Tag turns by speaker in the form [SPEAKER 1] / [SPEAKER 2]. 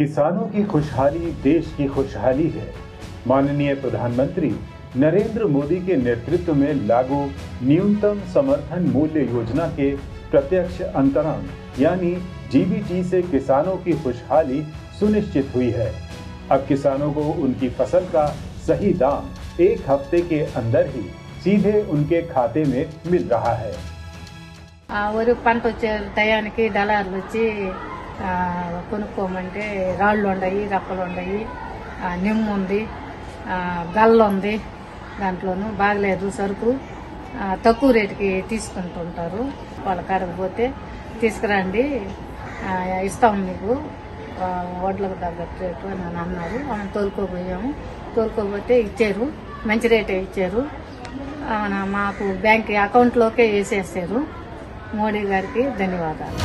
[SPEAKER 1] किसानों की खुशहाली देश की खुशहाली है। माननीय प्रधानमंत्री नरेंद्र मोदी के नेतृत्व में लागू न्यूनतम समर्थन मूल्य योजना के प्रत्यक्ष अंतरण यानी जीबीटी से किसानों की खुशहाली सुनिश्चित हुई है। अब किसानों को उनकी फसल का सही दाम 1 हफ्ते के अंदर ही सीधे उनके खाते में मिल रहा है।
[SPEAKER 2] వరి పంట వచ్చే టయానికి దళారులు వచ్చి కొనుక్కోమంటే రాళ్ళు ఉన్నాయి, రప్పలు ఉన్నాయి, నిమ్ము ఉంది, గల్ల ఉంది, దాంట్లోనూ బాగలేదు సరుకు, తక్కువ రేటుకి తీసుకుంటుంటారు. వాళ్ళ కాడకు పోతే తీసుకురండి ఇస్తాం మీకు వడ్లకు తగ్గట్టు రేటు అని అన్నారు. మనం తోలుకోపోయాము. తోలుకోపోతే ఇచ్చారు, మంచి రేటే ఇచ్చారు. మాకు బ్యాంక్ అకౌంట్లోకే వేసేసారు. మోడీ గారికి ధన్యవాదాలు.